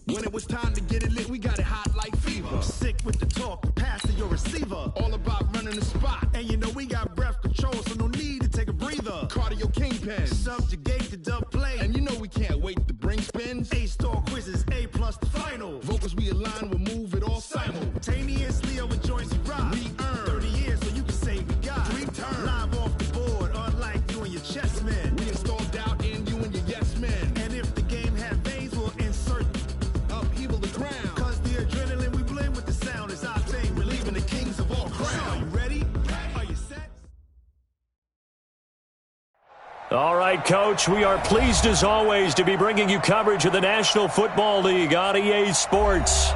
When it was time to get it lit, we got it hot like fever. Sick with the talk, pass to your receiver. All about running the spot. And you know we got breath control, so no need to take a breather. Cardio kingpin, subjugate the dub play. And you know we can't wait to bring spins. A-star quizzes, A+ the final. Vocals we align, we'll move it all simultaneously over joints we rock. We earn 30 years, so you can say we got 3 turns. Live off the board, unlike you and your chess men. We installed doubt in you and your yes men. And if the game had veins, we'll insert upheaval the ground. Cause the adrenaline we blend with the sound is our thing. Relieving the kings of all crowns. So are you ready? Are you set? All right, Coach, we are pleased as always to be bringing you coverage of the National Football League on EA Sports.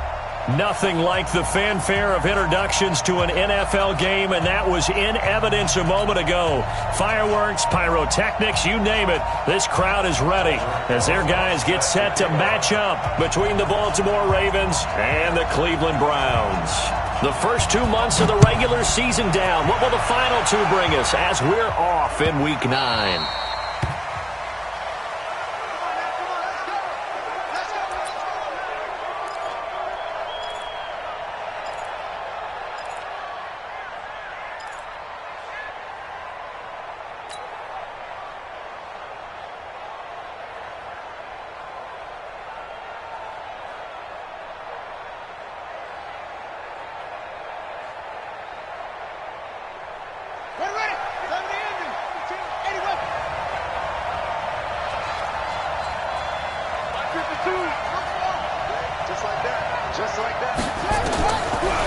Nothing like the fanfare of introductions to an NFL game, and that was in evidence a moment ago. Fireworks, pyrotechnics, you name it. This crowd is ready as their guys get set to match up between the Baltimore Ravens and the Cleveland Browns. The first 2 months of the regular season down. What will the final 2 bring us as we're off in Week 9?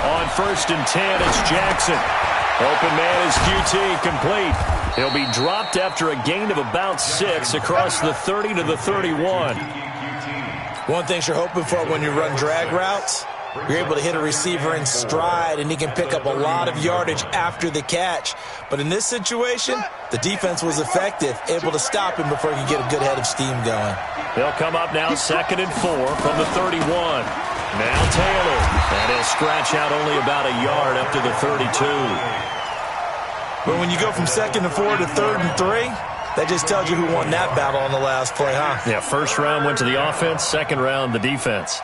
On 1st and 10, it's Jackson. Open man is QT, complete. He'll be dropped after a gain of about 6 across the 30 to the 31. One thing you're hoping for when you run drag routes, you're able to hit a receiver in stride, and he can pick up a lot of yardage after the catch. But in this situation, the defense was effective, able to stop him before he could get a good head of steam going. They'll come up now 2nd and 4 from the 31. Now Taylor, and he'll scratch out only about a yard up to the 32. But when you go from 2nd and 4 to 3rd and 3, that just tells you who won that battle on the last play, huh? Yeah, first round went to the offense, second round the defense.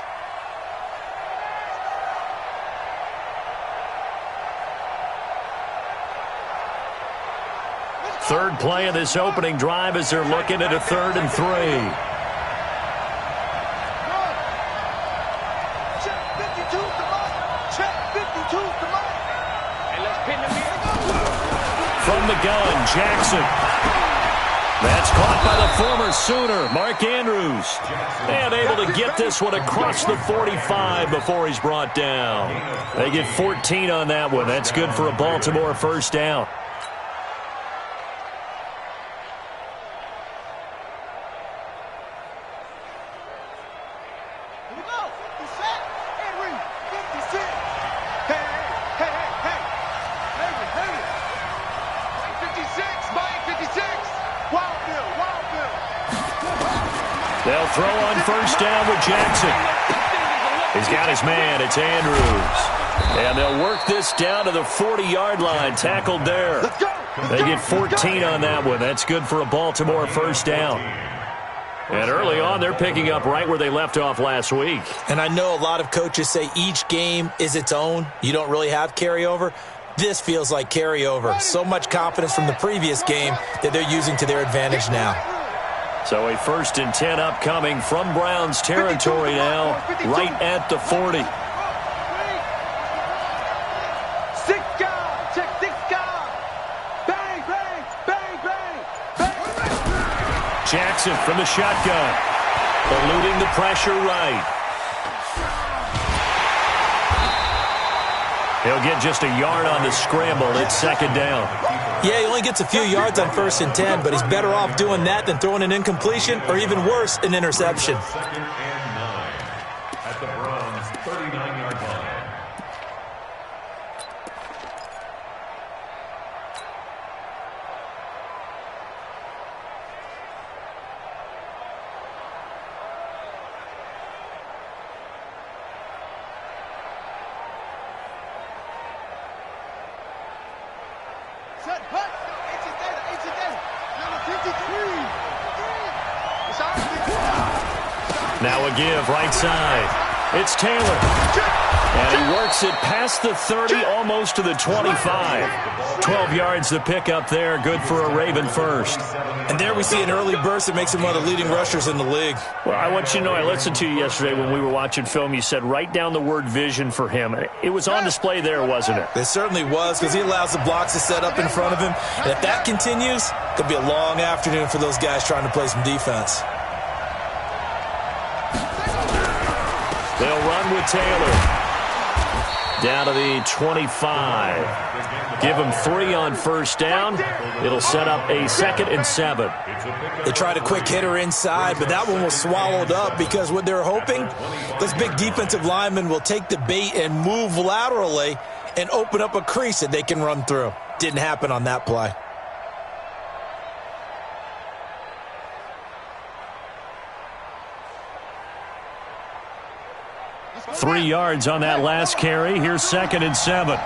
Third play of this opening drive as they're looking at a 3rd and 3. From the gun, Jackson. That's caught by the former Sooner, Mark Andrews. And able to get this one across the 45 before he's brought down. They get 14 on that one. That's good for a Baltimore first down. They'll throw on first down with Jackson. He's got his man. It's Andrews. And they'll work this down to the 40-yard line. Tackled there. They get 14 on that one. That's good for a Baltimore first down. And early on, they're picking up right where they left off last week. And I know a lot of coaches say each game is its own. You don't really have carryover. This feels like carryover. So much confidence from the previous game that they're using to their advantage now. So a 1st and 10 upcoming from Browns territory now, right at the 40. Jackson from the shotgun, eluding the pressure right. He'll get just a yard on the scramble. It's 2nd down. Yeah, he only gets a few yards on 1st and 10, but he's better off doing that than throwing an incompletion or even worse, an interception. 2nd and 9 at the Browns' 39-yard line. Set, hut, number 53. It's our Now a give, right side. It's Taylor. And he works it past the 30, almost to the 25. 12 yards to pick up there. Good for a Raven first. And there we see an early burst that makes him one of the leading rushers in the league. Well, I want you to know, I listened to you yesterday when we were watching film. You said write down the word vision for him. It was on display there, wasn't it? It certainly was, because he allows the blocks to set up in front of him. And if that continues, it could be a long afternoon for those guys trying to play some defense. They'll run with Taylor. Down to the 25. Give him 3 on first down. It'll set up a 2nd and 7. They tried a quick hitter inside, but that one was swallowed up because what they're hoping, those big defensive linemen will take the bait and move laterally and open up a crease that they can run through. Didn't happen on that play. 3 yards on that last carry. Here's 2nd and 7.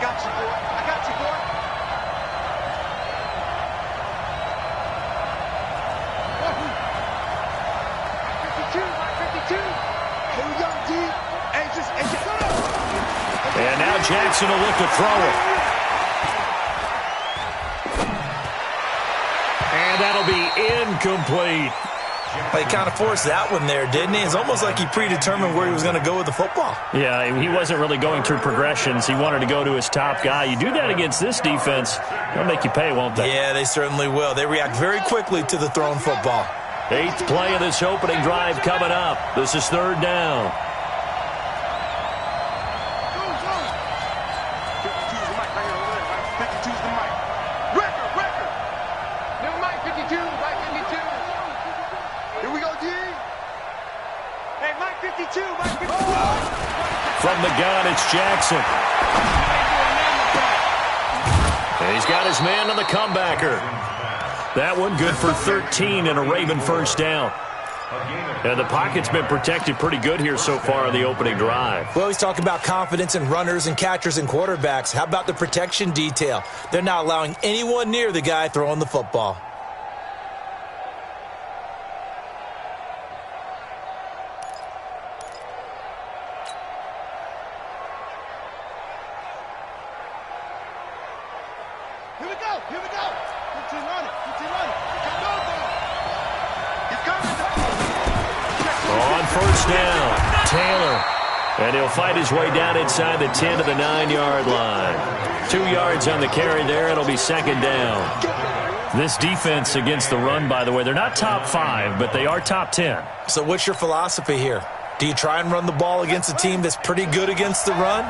And now Jackson will look to throw it. And that'll be incomplete. He kind of forced that one there, didn't he? It's almost like he predetermined where he was going to go with the football. Yeah, he wasn't really going through progressions. He wanted to go to his top guy. You do that against this defense, they'll make you pay, won't they? Yeah, they certainly will. They react very quickly to the thrown football. 8th play of this opening drive coming up. This is 3rd down. From the gun, it's Jackson. And he's got his man on the comebacker. That one good for 13 and a Raven first down. And the pocket's been protected pretty good here so far on the opening drive. Well, he's talking about confidence in runners and catchers and quarterbacks. How about the protection detail? They're not allowing anyone near the guy throwing the football. And he'll fight his way down inside the 10 to the 9-yard line. 2 yards on the carry there. It'll be 2nd down. This defense against the run, by the way, they're not top 5, but they are top 10. So what's your philosophy here? Do you try and run the ball against a team that's pretty good against the run?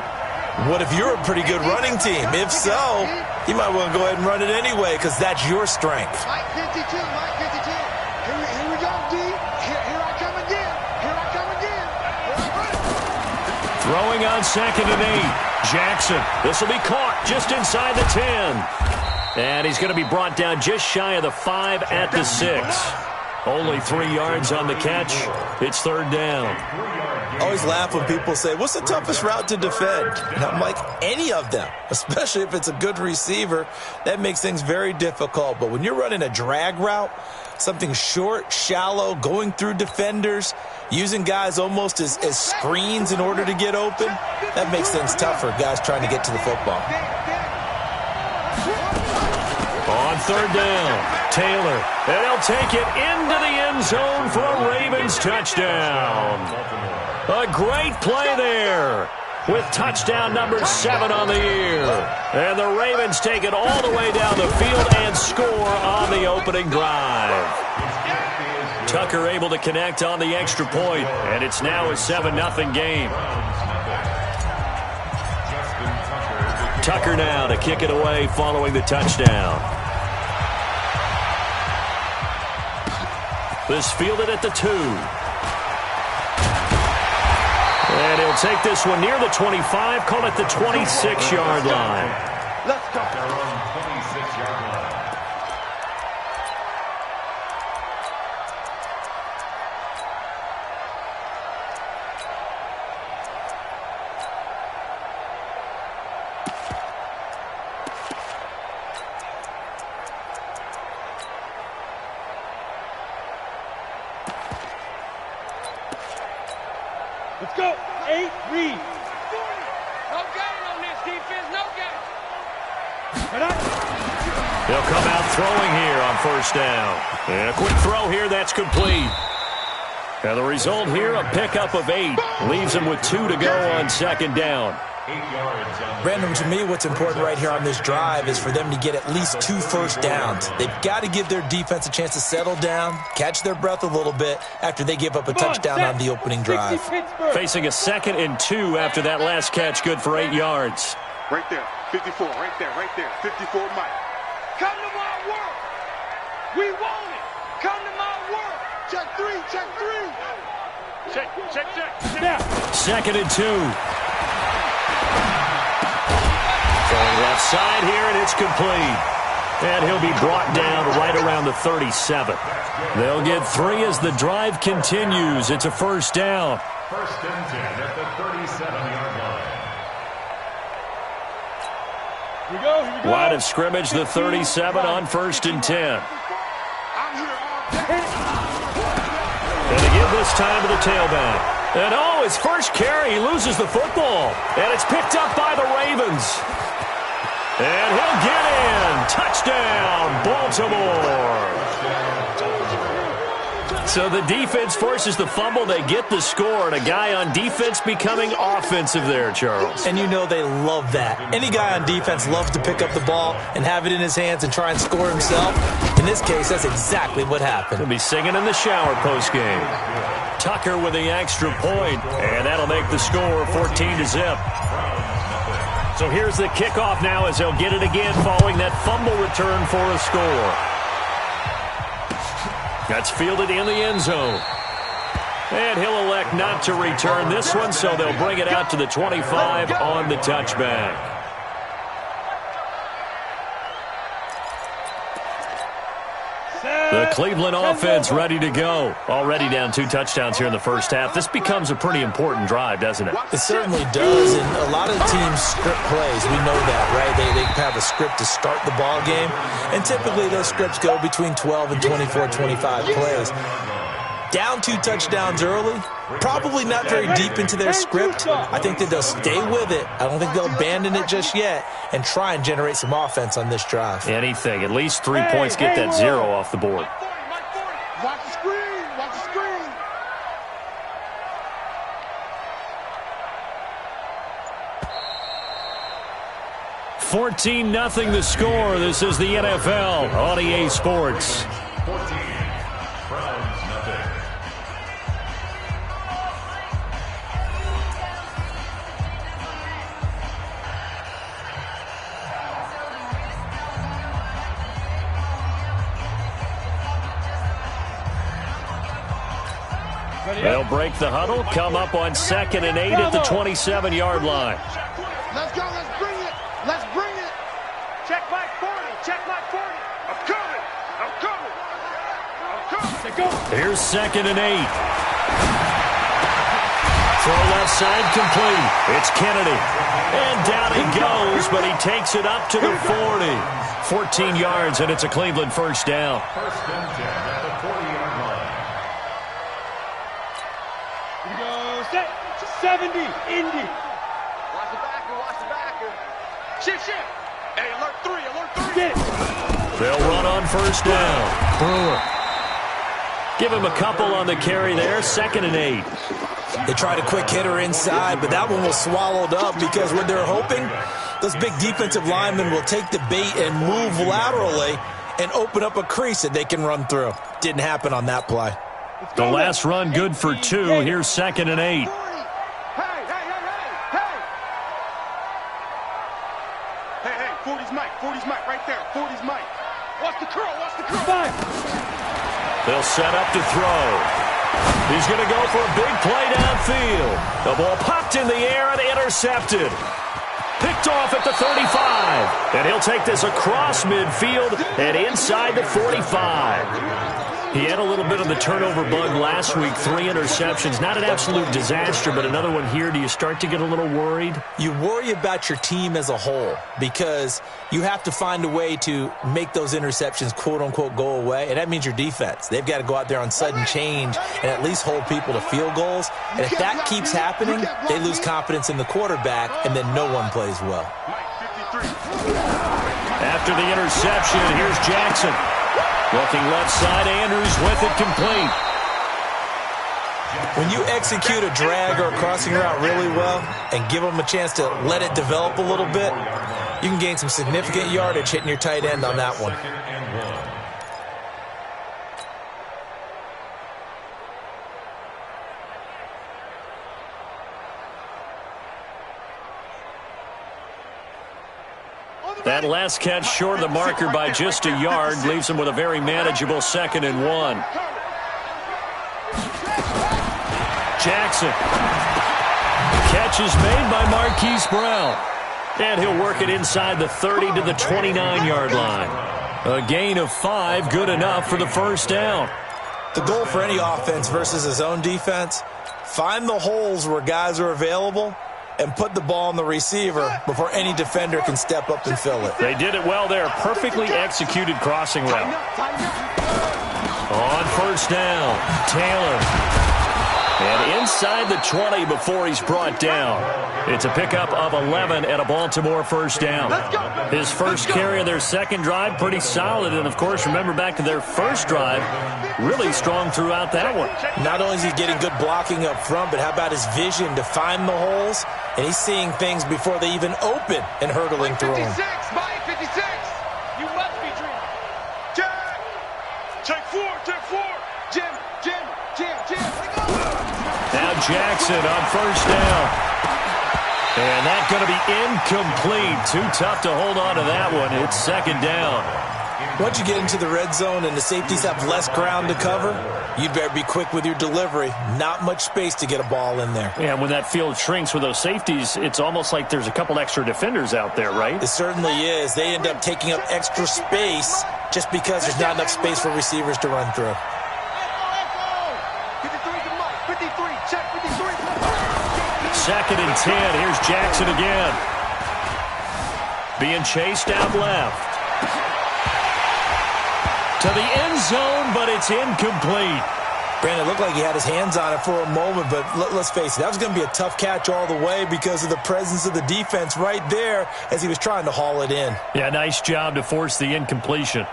What if you're a pretty good running team? If so, you might want to go ahead and run it anyway because that's your strength. Mike 52, Mike 52. Here we go, D. Here I come again. Here I come again. Throwing on 2nd and 8. Jackson. This will be caught just inside the 10. And he's going to be brought down just shy of the 5 at the 6. Only 3 yards on the catch. It's 3rd down. I always laugh when people say, what's the toughest route to defend? And I'm like, any of them, especially if it's a good receiver. That makes things very difficult. But when you're running a drag route, something short, shallow, going through defenders, using guys almost as screens in order to get open, that makes things tough for guys trying to get to the football. On 3rd down, Taylor, and he'll take it into the end zone for a Ravens touchdown. A great play there with touchdown number 7 on the year. And the Ravens take it all the way down the field and score on the opening drive. Tucker able to connect on the extra point, and it's now a 7-0 game. Tucker now to kick it away following the touchdown. This fielded at the 2. And he'll take this one near the 25, call it the 26-yard line. Let's go. They're on 26-yard line. Let's go. 8, read. No gain on this defense, no gain. They'll come out throwing here on first down. And a quick throw here, that's complete. And the result here, a pickup of 8. Leaves them with 2 to go on second down. Brandon, to me, what's important right here on this drive is for them to get at least 2 first downs. They've got to give their defense a chance to settle down, catch their breath a little bit after they give up a touchdown on the opening drive. Facing a 2nd and 2 after that last catch, good for 8 yards. Right there, 54, right there, 54 Mike. Come to my work. We want it. Come to my work. Check 3, check 3. Check. Now. 2nd and 2. Throwing left side here, and it's complete. And he'll be brought down right around the 37. They'll get 3 as the drive continues. It's a first down. First and 10 at the 37-yard line. Here we go. Line of scrimmage, the 37 on first and 10. I'm here all day. And they give this time to the tailback. And his first carry, he loses the football. And it's picked up by the Ravens. And he'll get in. Touchdown, Baltimore. So the defense forces the fumble. They get the score, and a guy on defense becoming offensive there, Charles. And you know they love that. Any guy on defense loves to pick up the ball and have it in his hands and try and score himself. In this case, that's exactly what happened. He'll be singing in the shower postgame. Tucker with the extra point, and that'll make the score 14-0. So here's the kickoff now as they'll get it again following that fumble return for a score. That's fielded in the end zone. And he'll elect not to return this one, so they'll bring it out to the 25 on the touchback. The Cleveland offense ready to go. Already down 2 touchdowns here in the first half. This becomes a pretty important drive, doesn't it? It certainly does, and a lot of teams script plays. We know that, right? They have a script to start the ball game, and typically those scripts go between 12 and 24, 25 plays. Down 2 touchdowns early, probably not very deep into their script. I think that they'll stay with it. I don't think they'll abandon it just yet and try and generate some offense on this drive. Anything. At least 3 points, get that 0 off the board. Watch the screen. Watch the screen. $14-0 the score. This is the NFL on EA Sports. 14. Browns, nothing. They'll break the huddle, come up on 2nd and 8 at the 27-yard line. Let's go. Let's bring it. Let's bring it. Check back 40. Check back 40. I'm coming. I'm coming. I'm coming. Here's 2nd and 8. Throw left side complete. It's Kennedy. And down he goes, but he takes it up to the 40. 14 yards, and it's a Cleveland first down. First and 10 at the 40-yard line. Here we go. Set. 70. Indy. Watch the backer. Watch the backer. Shift. Hey, alert 3. Alert 3. Get it. They'll run on first down. Brewer. Give him a couple on the carry there. 2nd and 8. They tried a quick hitter inside, but that one was swallowed up because what they're hoping, those big defensive linemen will take the bait and move laterally and open up a crease that they can run through. Didn't happen on that play. The last run good for 2. Here's 2nd and 8. Hey. Hey, 40's Mike. 40's Mike right there. 40's Mike. Watch the curl. Watch the curl. 5. They'll set up to throw. He's going to go for a big play downfield. The ball popped in the air and intercepted. Picked off at the 35. And he'll take this across midfield and inside the 45. He had a little bit of the turnover bug last week, 3 interceptions. Not an absolute disaster, but another one here. Do you start to get a little worried? You worry about your team as a whole because you have to find a way to make those interceptions, quote-unquote, go away, and that means your defense. They've got to go out there on sudden change and at least hold people to field goals. And if that keeps happening, they lose confidence in the quarterback, and then no one plays well. After the interception, here's Jackson. Looking left side, Andrews with it complete. When you execute a drag or a crossing route really well and give them a chance to let it develop a little bit, you can gain some significant yardage hitting your tight end on that one. That last catch short of the marker by just a yard leaves him with a very manageable 2nd and 1. Jackson. Catch is made by Marquise Brown. And he'll work it inside the 30 to the 29-yard line. A gain of 5, good enough for the first down. The goal for any offense versus his own defense, find the holes where guys are available and put the ball on the receiver before any defender can step up and fill it. They did it well there. Perfectly executed crossing route. On first down, Taylor. And inside the 20 before he's brought down. It's a pickup of 11 and a Baltimore first down. His first carry of their second drive, pretty solid. And, of course, remember back to their first drive, really strong throughout that one. Not only is he getting good blocking up front, but how about his vision to find the holes? And he's seeing things before they even open and hurtling through them. 56, Mike, 56. You must be dreaming. Jack. Take 4, take 4. Jim. Now Jackson on first down. And that's going to be incomplete. Too tough to hold on to that one. It's 2nd down. Once you get into the red zone and the safeties have less ground to cover, you'd better be quick with your delivery. Not much space to get a ball in there. Yeah, when that field shrinks with those safeties, it's almost like there's a couple extra defenders out there, right? It certainly is. They end up taking up extra space just because there's not enough space for receivers to run through. 2nd and 10. Here's Jackson again. Being chased out left. To the end zone, but it's incomplete. Brandon, it looked like he had his hands on it for a moment, but let's face it, that was going to be a tough catch all the way because of the presence of the defense right there as he was trying to haul it in. Yeah, nice job to force the incompletion.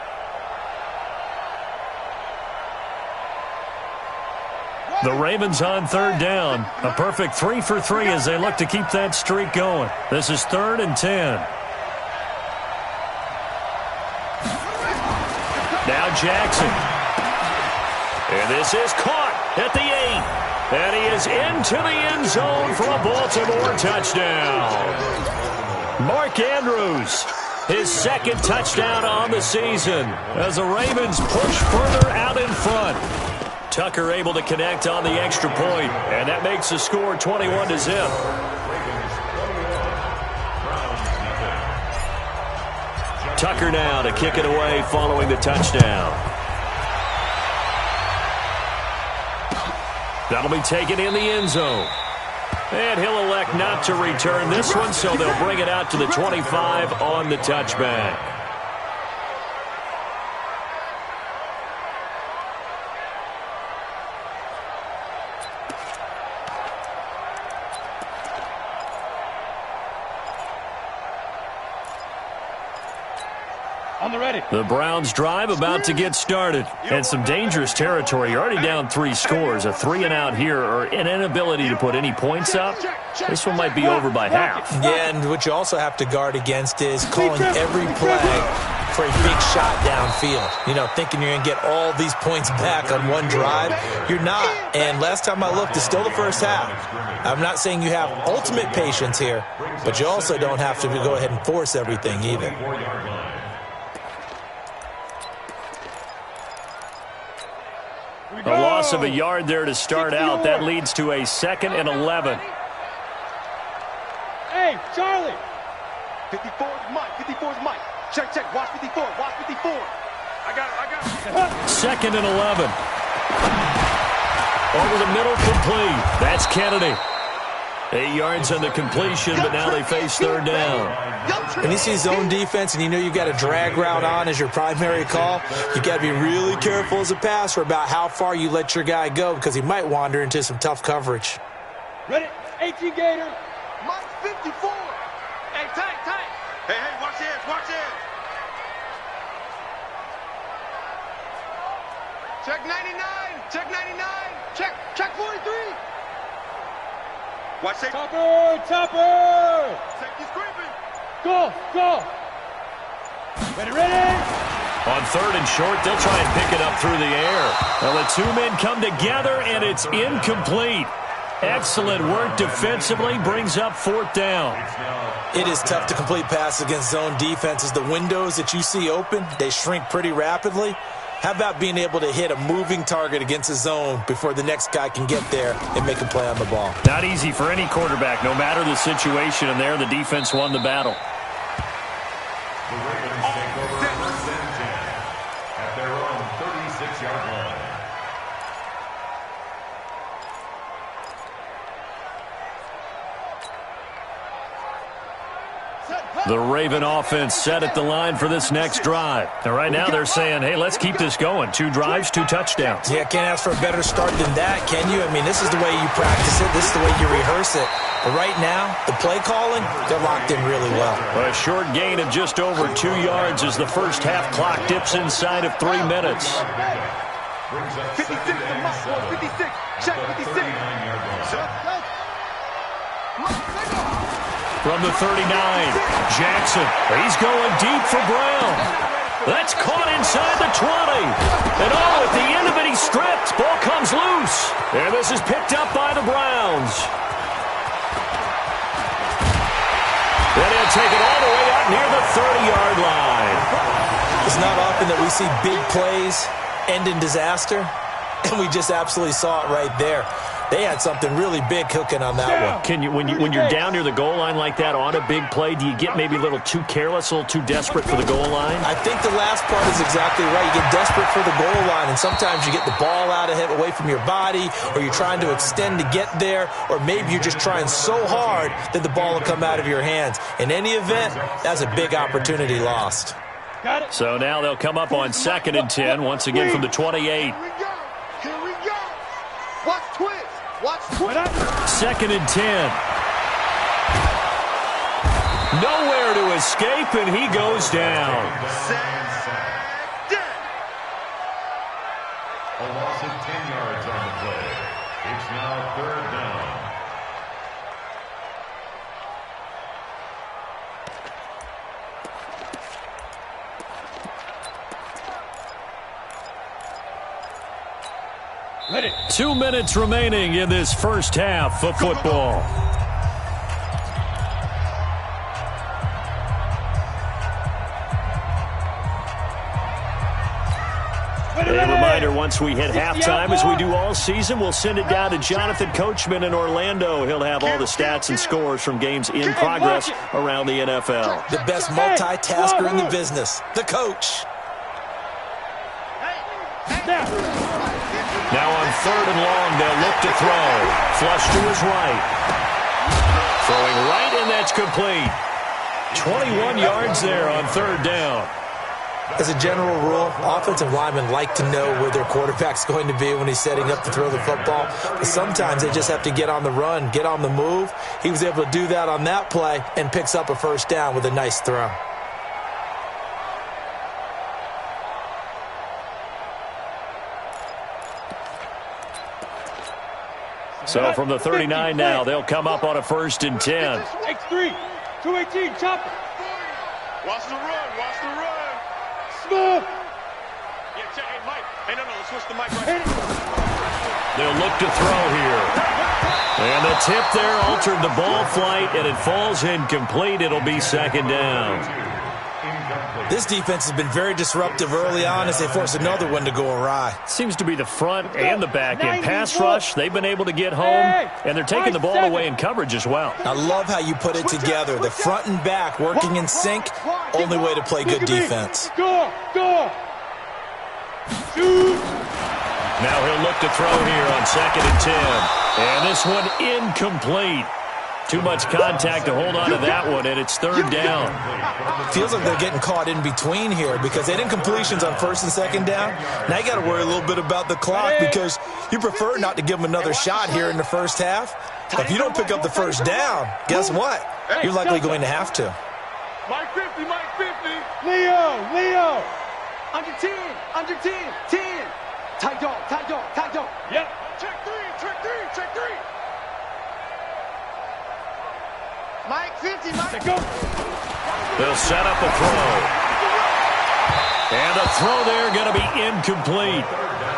The Ravens on 3rd down. A perfect 3 for 3 as they look to keep that streak going. This is 3rd and 10. Now Jackson. And this is caught at the 8. And he is into the end zone for a Baltimore touchdown. Mark Andrews, his 2nd touchdown on the season as the Ravens push further out in front. Tucker able to connect on the extra point, and that makes the score 21-0. Tucker now to kick it away following the touchdown. That'll be taken in the end zone. And he'll elect not to return this one, so they'll bring it out to the 25 on the touchback. The Browns drive about to get started. And some dangerous territory. You're already down 3 scores. A 3-and-out here or an inability to put any points up. This one might be over by half. Yeah, and what you also have to guard against is calling every play for a big shot downfield. You know, thinking you're going to get all these points back on one drive. You're not. And last time I looked, it's still the first half. I'm not saying you have ultimate patience here, but you also don't have to go ahead and force everything either. A loss of a yard there to start out. That leads to a 2nd and 11. Hey, Charlie. 54 is Mike. 54 is Mike. Check, check. Watch 54. Watch 54. Second and 11. Over the middle, complete. That's Kennedy. 8 yards on the completion, but now they face third down. When you see zone defense and you know you've got a drag route on as your primary call, you've got to be really careful as a passer about how far you let your guy go because he might wander into some tough coverage. Ready? 18 Gator. Mike 54. Hey, tight. Hey, watch this, watch this. Check 99. Check 99. Check 43. Watch safety. Topper. Safety's creeping. Go. Ready. On third and short, they'll try and pick it up through the air. Well, the two men come together, and it's incomplete. Excellent work defensively, brings up fourth down. It is tough to complete passes against zone defenses. The windows that you see open, they shrink pretty rapidly. How about being able to hit a moving target against a zone before the next guy can get there and make a play on the ball? Not easy for any quarterback, no matter the situation, and there the defense won the battle. The Ravens take over first and 10 at their own 36-yard line. The Raven offense set at the line for this next drive. And right now they're saying, hey, let's keep this going. 2 drives, 2 touchdowns. Yeah, can't ask for a better start than that, can you? I mean, this is the way you practice it. This is the way you rehearse it. But right now, the play calling, they're locked in really well. A short gain of just over 2 yards as the first half clock dips inside of 3 minutes. 56 to Mike. 56. Check 56. From the 39, Jackson. He's going deep for Brown. That's caught inside the 20. And at the end of it, he's stripped. Ball comes loose. And this is picked up by the Browns. Then he'll take it all the way out near the 30-yard line. It's not often that we see big plays end in disaster, and we just absolutely saw it right there. They had something really big cooking on that one. Can you, when you're down near the goal line like that on a big play, do you get maybe a little too careless, a little too desperate for the goal line? I think the last part is exactly right. You get desperate for the goal line, and sometimes you get the ball out of it, away from your body, or you're trying to extend to get there, or maybe you're just trying so hard that the ball will come out of your hands. In any event, that's a big opportunity lost. Got it. So now they'll come up on 2nd and 10, once again from the 28. Here we go. Watch twist. 2nd and 10. Nowhere to escape, and he goes down. A loss of 10 yards on the play. It's now third down. Ready. 2 minutes remaining in this first half of football. A reminder, once we hit halftime, as we do all season, we'll send it down to Jonathan Coachman in Orlando. He'll have all the stats and scores from games in progress around the NFL. The best multitasker in the business, the coach. Now on 3rd and long, they'll look to throw. Flush to his right. Throwing right, and that's complete. 21 yards there on 3rd down. As a general rule, offensive linemen like to know where their quarterback's going to be when he's setting up to throw the football. But sometimes they just have to get on the run, get on the move. He was able to do that on that play and picks up a first down with a nice throw. So from the 39 now, they'll come up on a 1st and 10. X3, 218, chopper. Watch the run. Smooth. Yeah, check. Hey, Mike. Hey, no, let's switch the mic right They'll look to throw here. And the tip there altered the ball flight, and it falls incomplete. It'll be 2nd down. This defense has been very disruptive early on as they force another one to go awry. Seems to be the front and the back end. Pass rush, they've been able to get home, and they're taking the ball away in coverage as well. I love how you put it together. The front and back working in sync, only way to play good defense. Go. Now he'll look to throw here on 2nd and 10. And this one incomplete. Too much contact to hold on to that one, and it's 3rd down. Feels like they're getting caught in between here because they didn't completions on 1st and 2nd down. Now you got to worry a little bit about the clock because you prefer not to give them another shot here in the first half. If you don't pick up the 1st down, guess what? You're likely going to have to. Mike 50, Mike 50. Leo. Under 10, 10. Tight dog. Yep. Check three. Mike 50, Mike. Go. They'll set up a throw. And the throw there going to be incomplete.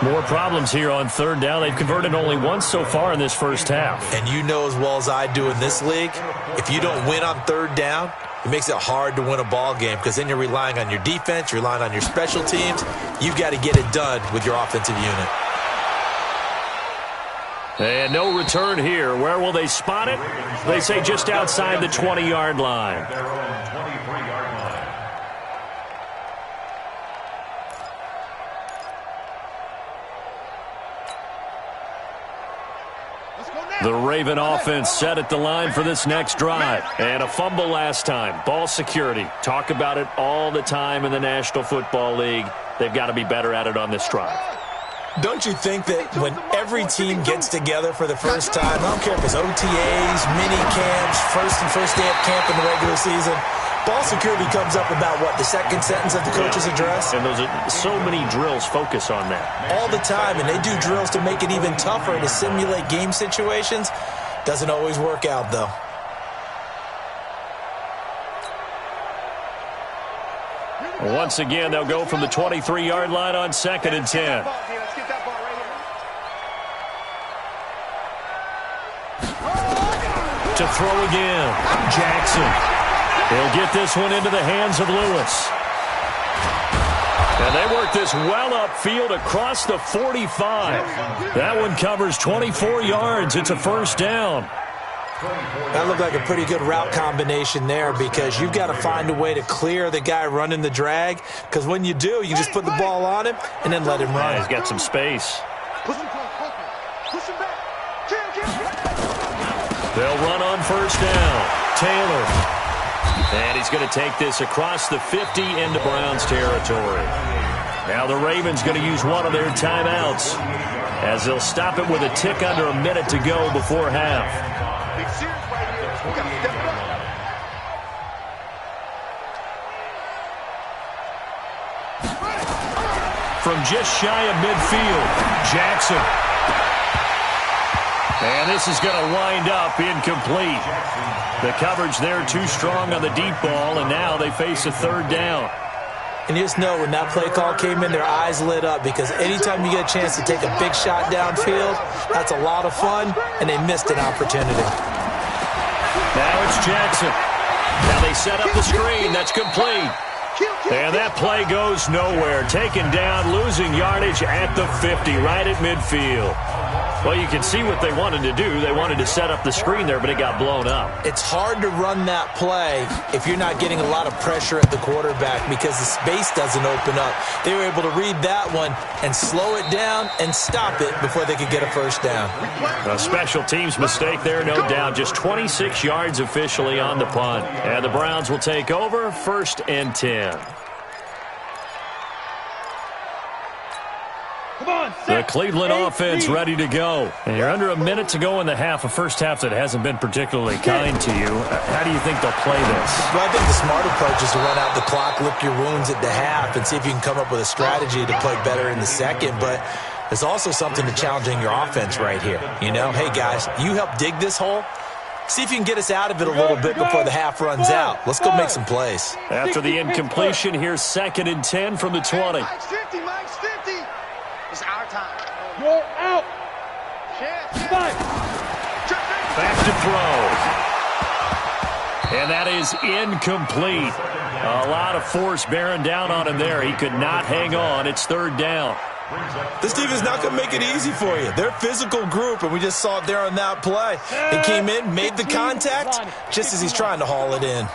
More problems here on 3rd down. They've converted only once so far in this first half. And you know as well as I do in this league, if you don't win on 3rd down, it makes it hard to win a ball game because then you're relying on your defense, you're relying on your special teams. You've got to get it done with your offensive unit. And no return here. Where will they spot it? They say just outside the 20-yard line. Their own 23-yard line. The Raven offense set at the line for this next drive. And a fumble last time. Ball security. Talk about it all the time in the National Football League. They've got to be better at it on this drive. Don't you think that when every team gets together for the first time, I don't care if it's OTAs, mini camps, first day of camp in the regular season, ball security comes up about what, the second sentence of the coach's address? And those are so many drills focus on that. All the time, and they do drills to make it even tougher to simulate game situations. Doesn't always work out, though. Once again, they'll go from the 23-yard line on 2nd and 10. Let's get that ball right here. To throw again. Jackson. He'll get this one into the hands of Lewis. And they work this well upfield across the 45. That one covers 24 yards. It's a 1st down. That looked like a pretty good route combination there because you've got to find a way to clear the guy running the drag because when you do, you just put the ball on him and then let him run. Yeah, he's got some space. Push him back. They'll run on 1st down. Taylor. And he's going to take this across the 50 into Browns territory. Now the Ravens going to use one of their timeouts as they'll stop it with a tick under a minute to go before half. Big series right here. We got to step it up. From just shy of midfield, Jackson. And this is going to wind up incomplete. The coverage there too strong on the deep ball, and now they face a 3rd down. And you just know when that play call came in, their eyes lit up because anytime you get a chance to take a big shot downfield, that's a lot of fun, and they missed an opportunity. Now it's Jackson. Now they set up the screen. That's complete. And that play goes nowhere. Taken down, losing yardage at the 50, right at midfield. Well, you can see what they wanted to do. They wanted to set up the screen there, but it got blown up. It's hard to run that play if you're not getting a lot of pressure at the quarterback because the space doesn't open up. They were able to read that one and slow it down and stop it before they could get a 1st down. A special teams mistake there, no doubt. Just 26 yards officially on the punt. And the Browns will take over 1st and 10. The Cleveland offense ready to go. And you're under a minute to go in the half, a first half that hasn't been particularly kind to you. How do you think they'll play this? Well, I think the smart approach is to run out the clock, lick your wounds at the half, and see if you can come up with a strategy to play better in the second. But there's also something to challenging your offense right here. You know, hey, guys, you help dig this hole. See if you can get us out of it a little bit before the half runs out. Let's go make some plays. After the incompletion, here's 2nd and 10 from the 20. Mike's 50. It's our time. You're out. Back to throw. And that is incomplete. A lot of force bearing down on him there. He could not hang on. It's 3rd down. This team is not going to make it easy for you. They're a physical group, and we just saw it there on that play. He came in, made the contact, just as he's trying to haul it in.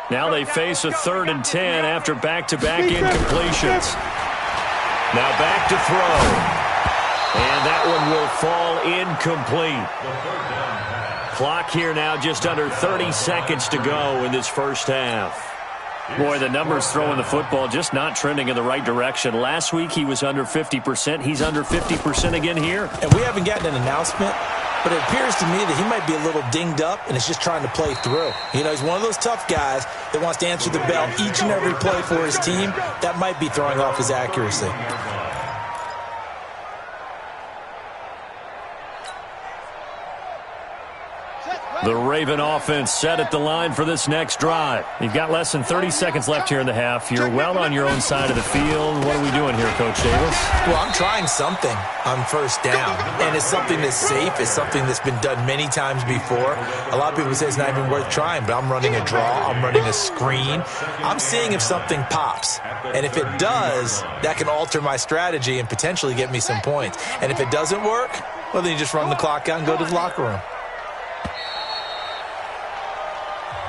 Now they face a 3rd and 10 after back-to-back incompletions. Now back to throw. And that one will fall incomplete. Clock here now just under 30 seconds to go in this first half. Boy, the numbers throwing the football just not trending in the right direction. Last week he was under 50%. He's under 50% again here. And we haven't gotten an announcement, but it appears to me that he might be a little dinged up and is just trying to play through. You know, he's one of those tough guys that wants to answer the bell each and every play for his team. That might be throwing off his accuracy. The Raven offense set at the line for this next drive. You've got less than 30 seconds left here in the half. You're well on your own side of the field. What are we doing here, Coach Davis? Well, I'm trying something on first down, and it's something that's safe. It's something that's been done many times before. A lot of people say it's not even worth trying, but I'm running a draw. I'm running a screen. I'm seeing if something pops, and if it does, that can alter my strategy and potentially get me some points. And if it doesn't work, well, then you just run the clock out and go to the locker room.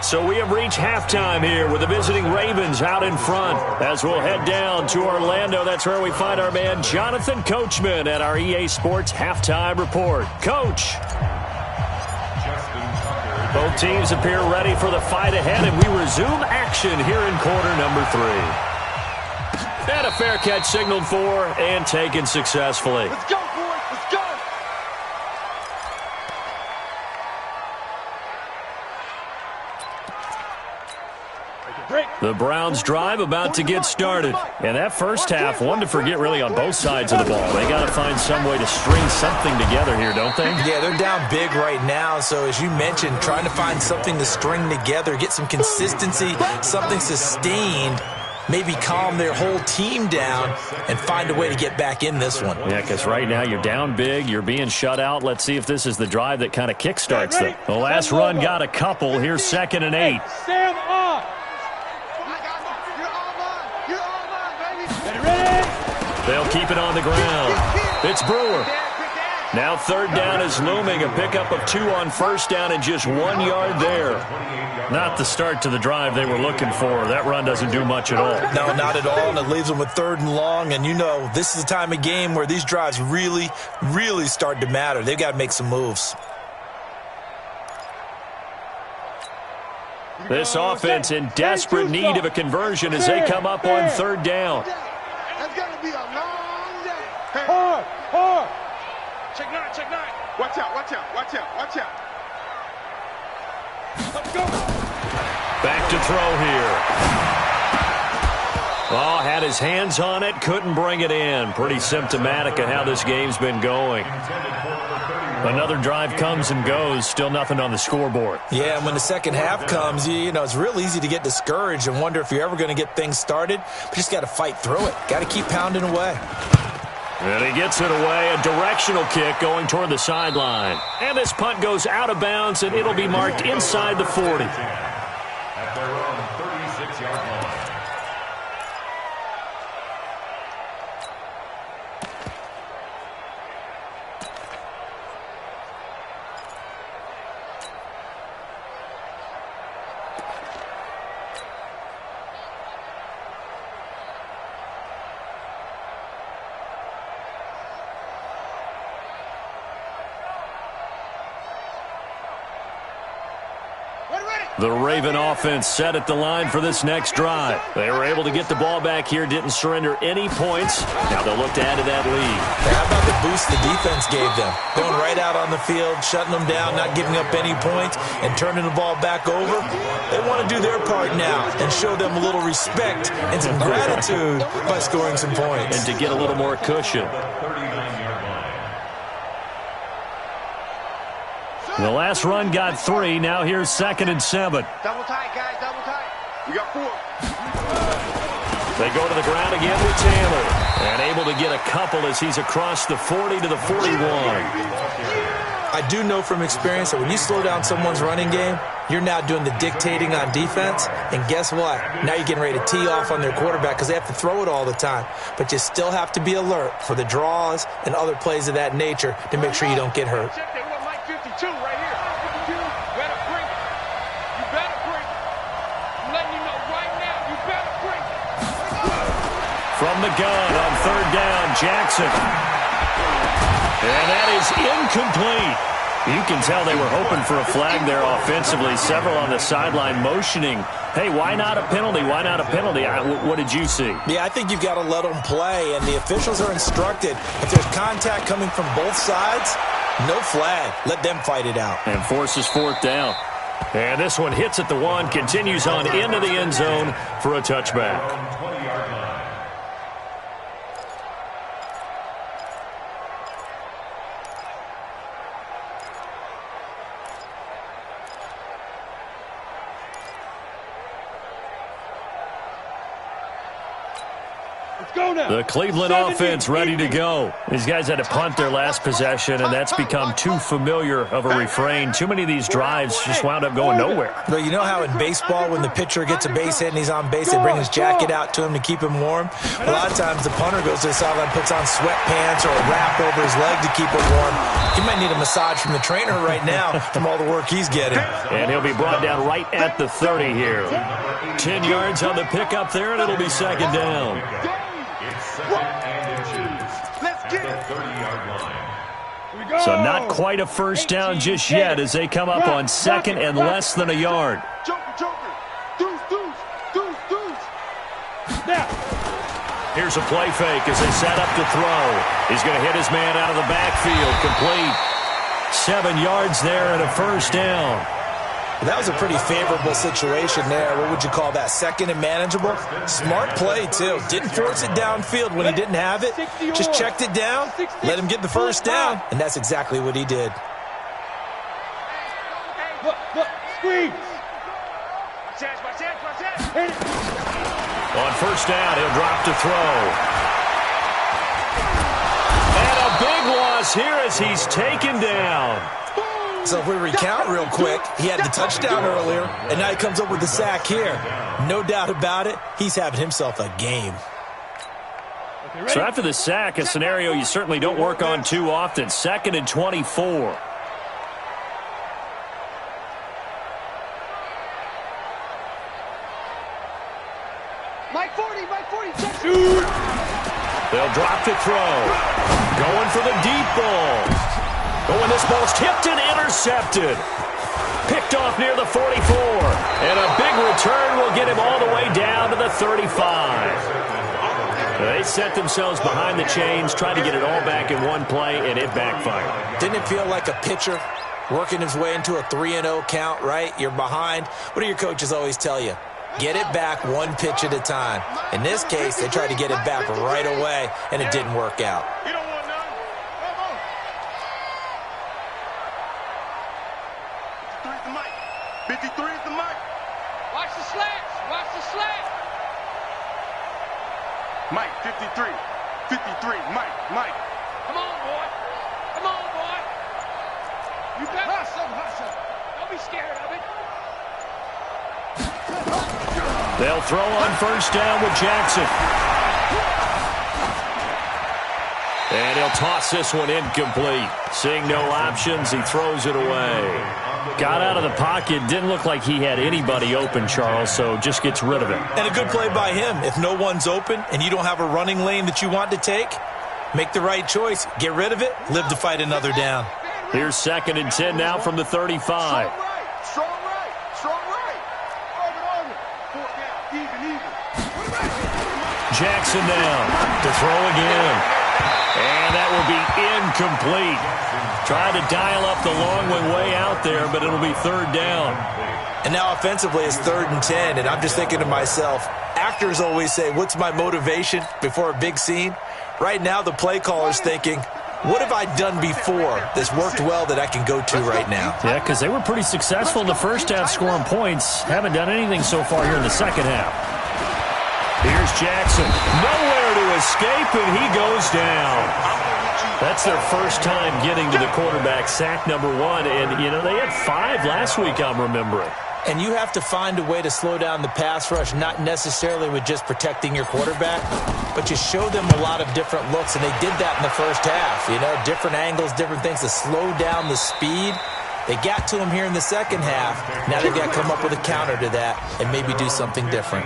So we have reached halftime here with the visiting Ravens out in front. As we'll head down to Orlando, that's where we find our man Jonathan Coachman at our EA Sports Halftime Report. Coach. Both teams appear ready for the fight ahead, and we resume action here in quarter number 3. And a fair catch signaled for and taken successfully. Let's go, boys. Let's go. The Browns drive about to get started. And that first half, one to forget really on both sides of the ball. They got to find some way to string something together here, don't they? Yeah, they're down big right now. So as you mentioned, trying to find something to string together, get some consistency, something sustained, maybe calm their whole team down and find a way to get back in this one. Yeah, because right now you're down big, you're being shut out. Let's see if this is the drive that kind of kickstarts them. The last run got a couple. Here's 2nd and 8. Sam off. They'll keep it on the ground. It's Brewer. Now 3rd down is looming. A pickup of 2 on 1st down and just 1 yard there. Not the start to the drive they were looking for. That run doesn't do much at all. No, not at all, and it leaves them with 3rd and long. And you know, this is the time of game where these drives really, really start to matter. They've got to make some moves. This offense in desperate need of a conversion as they come up on 3rd down. That's going to be a long day. Hard. Check 9, check 9. Watch out, watch out, watch out, watch out. Let's go. Back to throw here. Oh, had his hands on it, couldn't bring it in. Pretty symptomatic of how this game's been going. Another drive comes and goes, still nothing on the scoreboard. Yeah, and when the second half comes, you know, it's real easy to get discouraged and wonder if you're ever going to get things started. But you just got to fight through it. Got to keep pounding away. And he gets it away, a directional kick going toward the sideline. And this punt goes out of bounds, and it'll be marked inside the 40. At their own 36-yard line. The Raven offense set at the line for this next drive. They were able to get the ball back here, didn't surrender any points. Now they'll look to add to that lead. How about the boost the defense gave them? Going right out on the field, shutting them down, not giving up any points, and turning the ball back over. They want to do their part now and show them a little respect and some gratitude by scoring some points. And to get a little more cushion. The last run got 3. Now here's 2nd and 7. Double tight, guys, double tight. We got 4. They go to the ground again with Taylor. And able to get a couple as he's across the 40 to the 41. I do know from experience that when you slow down someone's running game, you're now doing the dictating on defense. And guess what? Now you're getting ready to tee off on their quarterback because they have to throw it all the time. But you still have to be alert for the draws and other plays of that nature to make sure you don't get hurt. Check that one, Mike 52 right here. 52, better bring it. You better bring it. I'm letting you know right now, you better bring it. From From the gun on third down, Jackson. And that is incomplete. You can tell they were hoping for a flag there offensively. Several on the sideline motioning, hey, why not a penalty? Why not a penalty? What did you see? Yeah, I think you've got to let them play, and the officials are instructed. If there's contact coming from both sides, no flag. Let them fight it out. And forces fourth down. And this one hits at the 1, continues on into the end zone for a touchback. 20-yard line. The Cleveland offense ready to go. These guys had to punt their last possession, and that's become too familiar of a refrain. Too many of these drives just wound up going nowhere. But you know how in baseball, when the pitcher gets a base hit and he's on base, they bring his jacket out to him to keep him warm? A lot of times the punter goes to the sideline, puts on sweatpants or a wrap over his leg to keep it warm. He might need a massage from the trainer right now from all the work he's getting. And he'll be brought down right at the 30 here. 10 yards on the pickup there, and it'll be second down. Second and inches at the 30-yard line. So not quite a first down just yet as they come up on second and less than a yard. Joker. Deuce. Now. Here's a play fake as they set up to throw. He's going to hit his man out of the backfield. Complete. 7 yards there and a first down. That was a pretty favorable situation there. What would you call that? Second and manageable? Smart play, too. Didn't force it downfield when he didn't have it. Just checked it down, let him get the first down, and that's exactly what he did. Look, squeeze. On first down, he'll drop to throw. And a big loss here as he's taken down. So if we recount real quick, he had the touchdown earlier, and now he comes up with the sack here. No doubt about it, he's having himself a game. So after the sack, a scenario you certainly don't work on too often. 2nd and 24. Mike 40, check. Shoot. They'll drop to throw. Going for the deep ball. But when this ball's tipped and intercepted. Picked off near the 44. And a big return will get him all the way down to the 35. They set themselves behind the chains, tried to get it all back in one play, and it backfired. Didn't it feel like a pitcher working his way into a 3-0 count, right? You're behind. What do your coaches always tell you? Get it back one pitch at a time. In this case, they tried to get it back right away, and it didn't work out. You don't want none. Come on. 53 is the mic. 53 is the mic. Watch the slants. Watch the slant. Mike, 53. 53. Mike. Come on, boy. Come on, boy. You better hustle. Don't be scared of it. They'll throw on first down with Jackson. And he'll toss this one incomplete. Seeing no options, he throws it away. Got out of the pocket. Didn't look like he had anybody open, Charles, so just gets rid of it. And a good play by him. If no one's open and you don't have a running lane that you want to take, make the right choice. Get rid of it. Live to fight another down. Here's 2nd and 10 now from the 35. Strong right. Even. Jackson down to throw again. And that will be incomplete. Tried to dial up the long one way out there, but it'll be 3rd down. And now offensively it's 3rd and 10, and I'm just thinking to myself, actors always say, what's my motivation before a big scene? Right now the play caller's thinking, what have I done before that's worked well that I can go to right now? Yeah, because they were pretty successful in the first half scoring points. Haven't done anything so far here in the second half. Here's Jackson. Nowhere to escape, and he goes down. That's their first time getting to the quarterback, sack number 1. And, you know, they had 5 last week, I'm remembering. And you have to find a way to slow down the pass rush, not necessarily with just protecting your quarterback, but you show them a lot of different looks, and they did that in the first half. You know, different angles, different things to slow down the speed. They got to him here in the second half. Now they've got to come up with a counter to that and maybe do something different.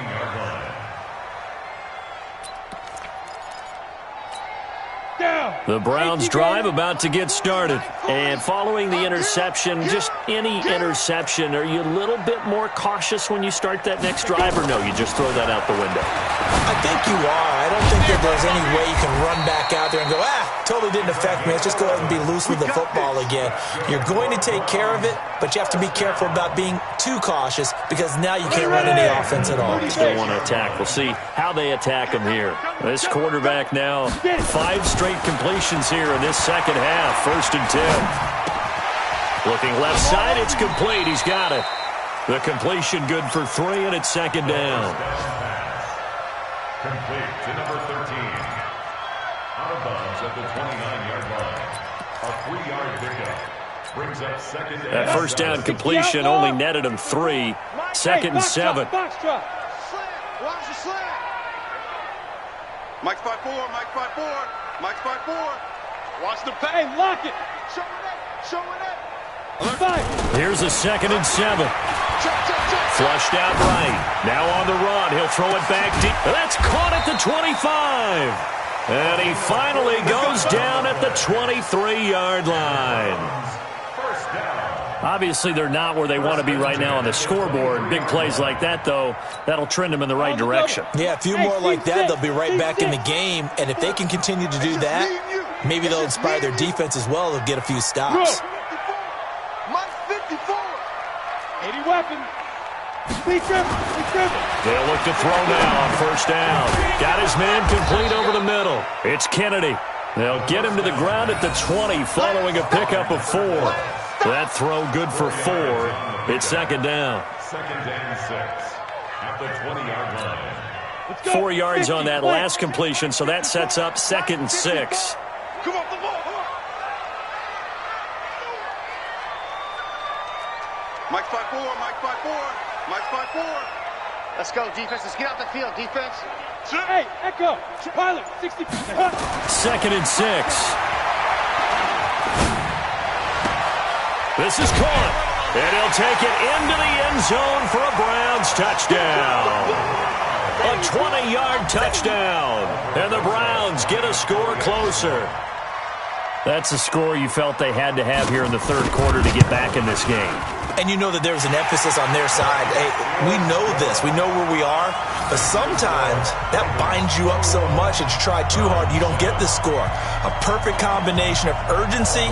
The Browns drive about to get started. And following the interception, just any interception, are you a little bit more cautious when you start that next drive, or no, you just throw that out the window? I think you are. I don't think that there's any way you can run back out there and go, totally didn't affect me. Let's just go ahead and be loose with the football again. You're going to take care of it, but you have to be careful about being too cautious because now you can't run any offense at all. Still want to attack. We'll see how they attack him here. This quarterback now, 5 straight completions here in this second half. 1st and 10. Looking left side, it's complete. He's got it. The completion good for 3, and it's 2nd down. Complete to number 13. Out of bounds at the 29-yard line. A 3-yard pickup. Brings up 2nd down. That 1st down completion only netted him 3. 2nd and 7. Watch the slant. Mike's 5-4. Mike's 5-4. Mike's 5-4. Watch the pay. Lock it. Show it up. Here's a 2nd and 7. Flushed out right. Now on the run. He'll throw it back deep. That's caught at the 25. And he finally goes down at the 23-yard line. Obviously, they're not where they want to be right now on the scoreboard. Big plays like that, though, that'll trend them in the right direction. Yeah, a few more like that, they'll be right back in the game. And if they can continue to do that, maybe they'll inspire their defense as well. They'll get a few stops. Mike's 54. 80 weapons. Be driven. They'll look to throw now on 1st down. Got his man complete over the middle. It's Kennedy. They'll get him to the ground at the 20 following a pickup of 4. That throw good for 4. It's 2nd down. 2nd and 6 at the 20-yard line. 4 yards on that last completion, so that sets up 2nd and 6. Come on, come on. Mike's 5-4. Mike's 5-4. Mike's 5-4. Let's go, defense. Let's get out the field, defense. Hey, Echo. Pilot, 60%. 2nd and 6. This is caught, and he'll take it into the end zone for a Browns touchdown. A 20-yard touchdown, and the Browns get a score closer. That's a score you felt they had to have here in the 3rd quarter to get back in this game. And you know that there's an emphasis on their side. Hey, we know this. We know where we are. But sometimes that binds you up so much that you try too hard, you don't get the score. A perfect combination of urgency,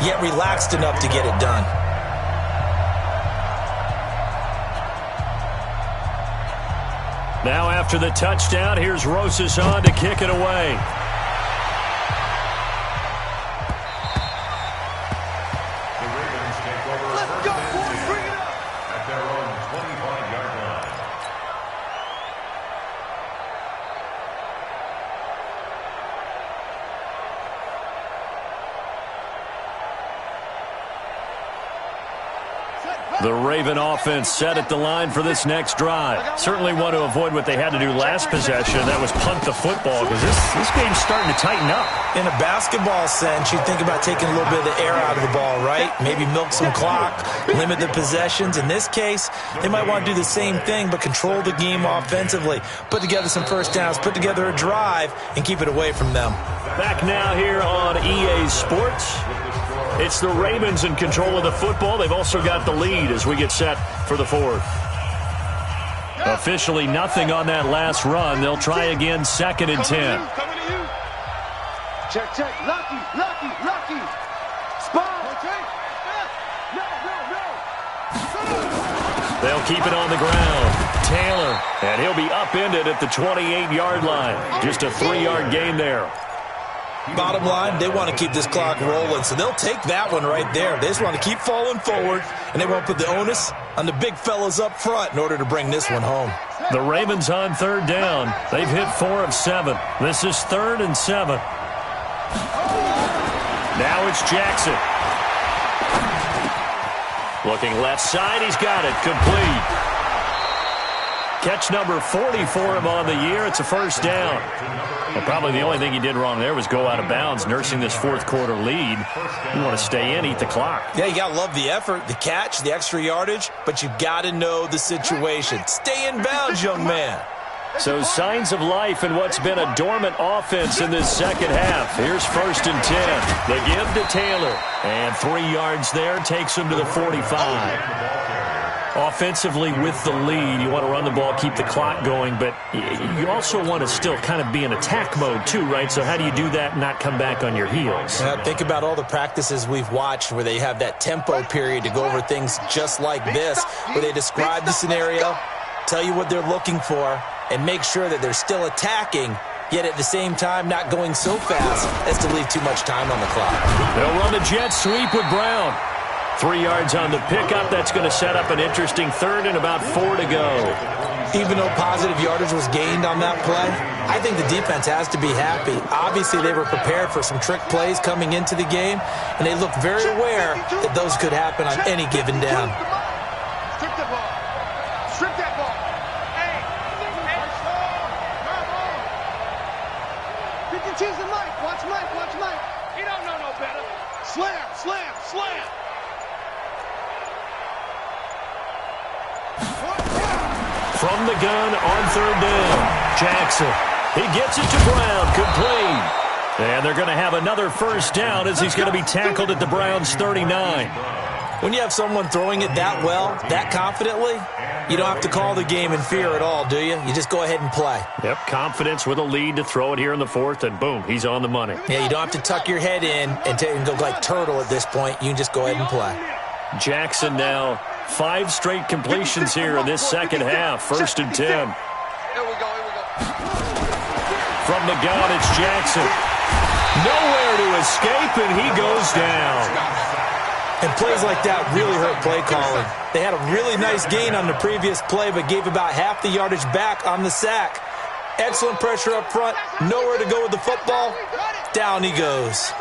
yet relaxed enough to get it done. Now after the touchdown, here's Rosas on to kick it away. The Raven offense set at the line for this next drive. Certainly want to avoid what they had to do last possession. That was punt the football, because this game's starting to tighten up. In a basketball sense, you think about taking a little bit of the air out of the ball, right? Maybe milk some clock, limit the possessions. In this case, they might want to do the same thing, but control the game offensively. Put together some 1st downs, put together a drive, and keep it away from them. Back now here on EA Sports. It's the Ravens in control of the football. They've also got the lead as we get set for the 4th. Officially nothing on that last run. They'll try again 2nd and 10. Coming to you. Check. Lucky. Spot. No. They'll keep it on the ground. Taylor, and he'll be upended at the 28-yard line. Just a 3-yard gain there. Bottom line, they want to keep this clock rolling, so they'll take that one right there. They just want to keep falling forward, and they won't put the onus on the big fellas up front in order to bring this one home. The Ravens on 3rd down. They've hit 4 of 7. This is 3rd and 7. Now it's Jackson. Looking left side, he's got it. Complete. Catch number 40 for him on the year. It's a 1st down. Well, probably the only thing he did wrong there was go out of bounds, nursing this 4th quarter lead. You want to stay in, eat the clock. Yeah, you got to love the effort, the catch, the extra yardage, but you got to know the situation. Stay in bounds, young man. So signs of life in what's been a dormant offense in this second half. Here's 1st and 10. The give to Taylor. And 3 yards there takes him to the 45. Offensively with the lead, you want to run the ball, keep the clock going, but you also want to still kind of be in attack mode too, right? So how do you do that and not come back on your heels? Think about all the practices we've watched where they have that tempo period to go over things just like this, where they describe the scenario, tell you what they're looking for, and make sure that they're still attacking, yet at the same time not going so fast as to leave too much time on the clock. They'll run the jet sweep with Brown. 3 yards on the pickup. That's going to set up an interesting 3rd and about 4 to go. Even though positive yardage was gained on that play, I think the defense has to be happy. Obviously, they were prepared for some trick plays coming into the game, and they looked very aware that those could happen on any given down. Strip that ball. Strip that ball. Hey. Pick and choose the Mike. Watch Mike. Watch Mike. He don't know no better. Slam. Slam. Slam. From the gun on 3rd down, Jackson. He gets it to Brown, complete. And they're going to have another 1st down as he's going to be tackled at the Browns' 39. When you have someone throwing it that well, that confidently, you don't have to call the game in fear at all, do you? You just go ahead and play. Yep, confidence with a lead to throw it here in the 4th, and boom, he's on the money. Yeah, you don't have to tuck your head in and go like turtle at this point. You can just go ahead and play. Jackson now 5 straight completions here in this second half. 1st and 10. Here we go. From the gun, it's Jackson. Nowhere to escape, and he goes down. And plays like that really hurt play calling. They had a really nice gain on the previous play, but gave about half the yardage back on the sack. Excellent pressure up front. Nowhere to go with the football. Down he goes.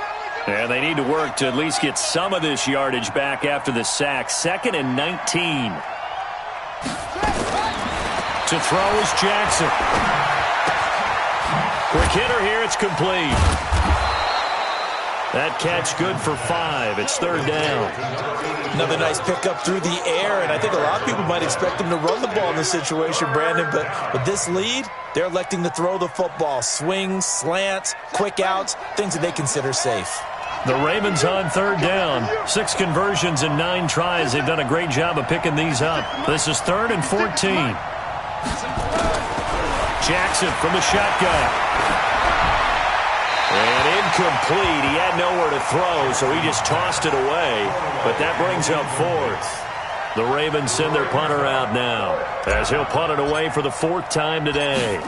And they need to work to at least get some of this yardage back after the sack. 2nd and 19. To throw is Jackson. Quick hitter here, it's complete. That catch good for 5. It's 3rd down. Another nice pickup through the air, and I think a lot of people might expect them to run the ball in this situation, Brandon, but with this lead, they're electing to throw the football. Swings, slants, quick outs, things that they consider safe. The Ravens on 3rd down. 6 conversions in 9 tries. They've done a great job of picking these up. This is 3rd and 14. Jackson from the shotgun. And incomplete. He had nowhere to throw, so he just tossed it away. But that brings up 4th. The Ravens send their punter out now, as he'll punt it away for the 4th time today.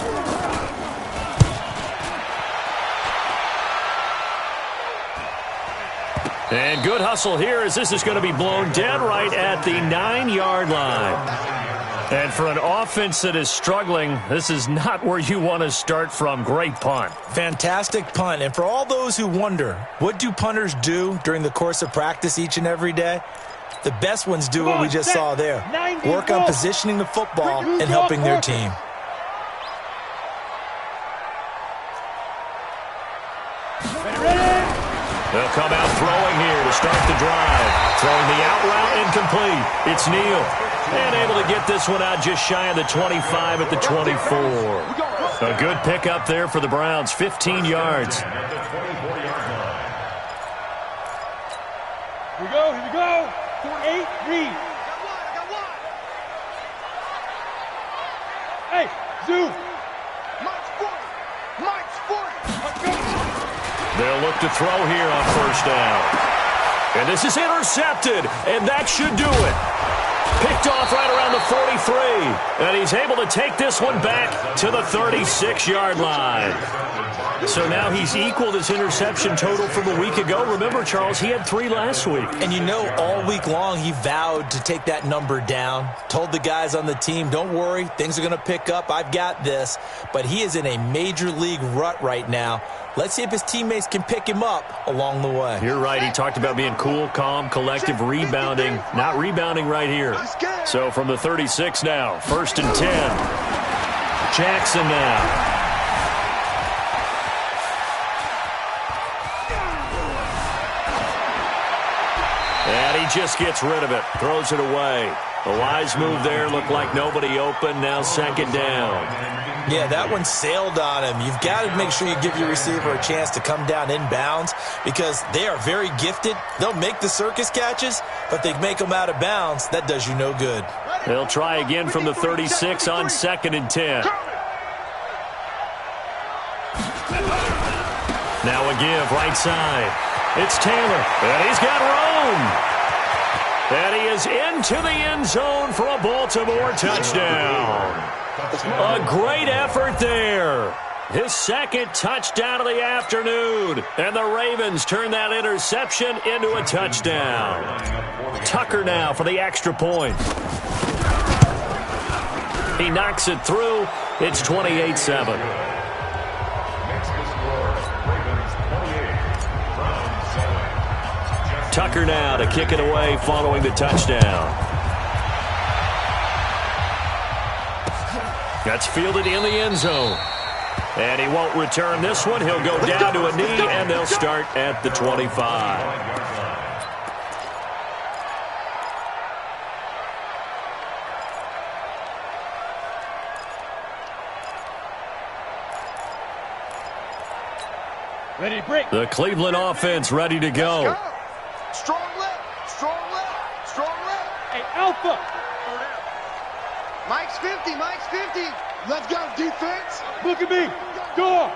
And good hustle here as this is going to be blown dead right at the 9-yard line. And for an offense that is struggling, this is not where you want to start from. Great punt. Fantastic punt. And for all those who wonder, what do punters do during the course of practice each and every day? The best ones do what we just saw there. Work on positioning the football and helping their team. They'll come out throwing here to start the drive. Throwing the out route incomplete. It's Neal. And able to get this one out just shy of the 25 at the 24. A good pickup there for the Browns. 15 yards. Here we go. Here we go. 8, read. Hey, Zoo. Mike's 40. Mike's 40. They'll look to throw here on 1st down. And this is intercepted. And that should do it. Picked off right around the 43. And he's able to take this one back to the 36-yard line. So now he's equaled his interception total from a week ago. Remember, Charles, he had 3 last week. And you know, all week long he vowed to take that number down. Told the guys on the team, don't worry, things are going to pick up. I've got this. But he is in a major league rut right now. Let's see if his teammates can pick him up along the way. You're right. He talked about being cool, calm, collective, rebounding. Not rebounding right here. So from the 36 now, 1st and 10. Jackson now. And he just gets rid of it. Throws it away. A wise move there. Looked like nobody open. Now second down. Yeah, that one sailed on him. You've got to make sure you give your receiver a chance to come down inbounds because they are very gifted. They'll make the circus catches, but they make them out of bounds. That does you no good. They'll try again from the 36 on 2nd and 10. Now a give right side. It's Taylor, and he's got room. And he is into the end zone for a Baltimore touchdown. A great effort there. His second touchdown of the afternoon. And the Ravens turn that interception into a touchdown. Tucker now for the extra point. He knocks it through. It's 28-7. Tucker now to kick it away following the touchdown. That's fielded in the end zone. And he won't return this one. He'll go down to a knee, and they'll start at the 25. Ready to break. The Cleveland offense ready to go. Strong left, strong left, strong left. Hey, Alpha. Mike's 50, Mike's 50. Let's go, defense. Look at me. Door.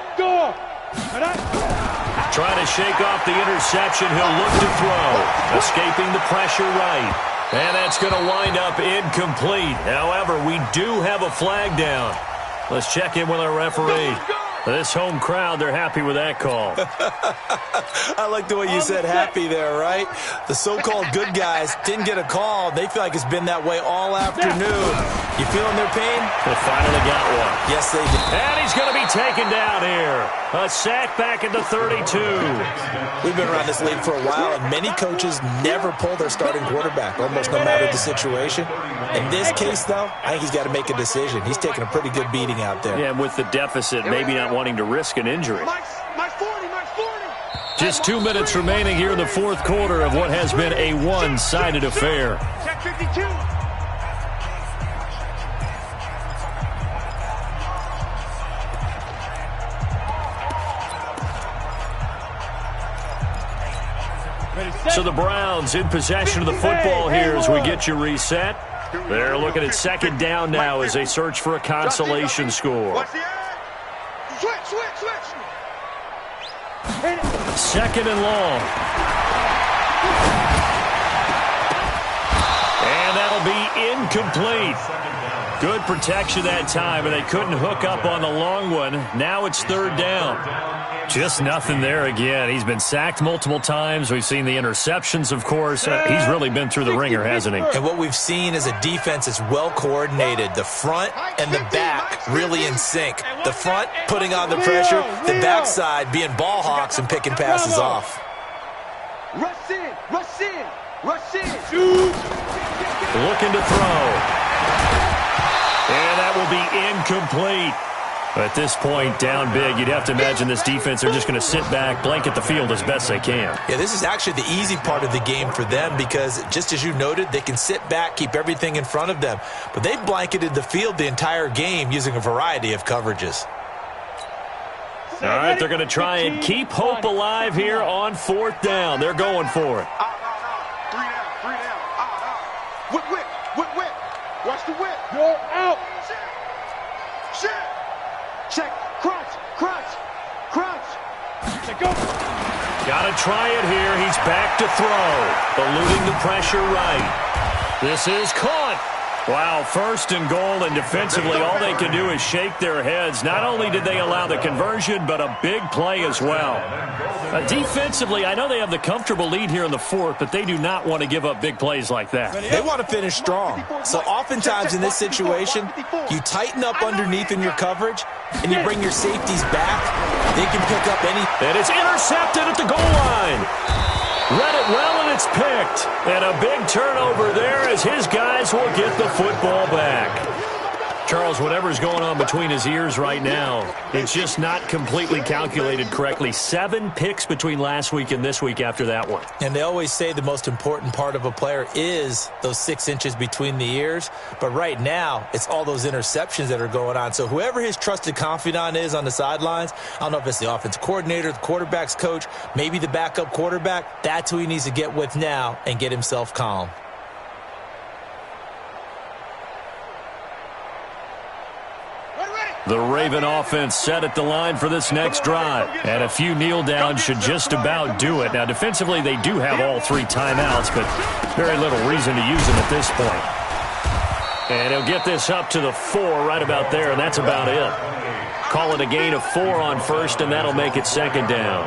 Trying to shake off the interception. He'll look to throw. Escaping the pressure right. And that's going to wind up incomplete. However, we do have a flag down. Let's check in with our referee. This home crowd, they're happy with that call. I like the way you said happy there, right? The so-called good guys didn't get a call. They feel like it's been that way all afternoon. You feeling their pain? They finally got one. Yes, they did. And he's going to be taken down here. A sack back at the 32. We've been around this league for a while, and many coaches never pull their starting quarterback, almost no matter the situation. In this case, though, I think he's got to make a decision. He's taking a pretty good beating out there. Yeah, with the deficit, maybe not wanting to risk an injury. Mike's 40, Mike's 40. Just 2 minutes remaining here in the fourth quarter of what has been a one-sided affair. Check 52. So the Browns in possession of the football here as we get you reset. They're looking at second down now as they search for a consolation score. Switch. Second and long. And that'll be incomplete. Good protection that time, and they couldn't hook up on the long one. Now it's third down. Just nothing there again. He's been sacked multiple times. We've seen the interceptions, of course. He's really been through the ringer, hasn't he? And what we've seen is a defense that's well coordinated. The front and the back really in sync. The front putting on the pressure, the backside being ball hawks and picking passes off. Rush in. Looking to throw. And that will be incomplete. At this point, down big, you'd have to imagine this defense are just going to sit back, blanket the field as best they can. Yeah, this is actually the easy part of the game for them because, just as you noted, they can sit back, keep everything in front of them. But they've blanketed the field the entire game using a variety of coverages. All right, they're going to try and keep hope alive here on fourth down. They're going for it. Three down. Whip. Watch the whip. You're out. Shit. Check. Crunch. Check go. Got to try it here. He's back to throw. Eluding the pressure right. This is caught. Wow, first and goal, and defensively all they can do is shake their heads. Not only did they allow the conversion, but a big play as well. Defensively, I know they have the comfortable lead here in the fourth, but they do not want to give up big plays like that. They want to finish strong. So oftentimes in this situation, you tighten up underneath in your coverage, and you bring your safeties back. They can pick up any... And it's intercepted at the goal line. Read it well, and it's picked. And a big turnover there as his guys will get the football back. Charles, whatever's going on between his ears right now, it's just not completely calculated correctly. 7 picks between last week and this week after that one. And they always say the most important part of a player is those 6 inches between the ears. But right now, it's all those interceptions that are going on. So whoever his trusted confidant is on the sidelines, I don't know if it's the offense coordinator, the quarterback's coach, maybe the backup quarterback, that's who he needs to get with now and get himself calm. The Raven offense set at the line for this next drive. And a few kneel downs should just about do it. Now, defensively, they do have all 3 timeouts, but very little reason to use them at this point. And he'll get this up to the 4 right about there, and that's about it. Call it a gain of 4 on first, and that'll make it second down.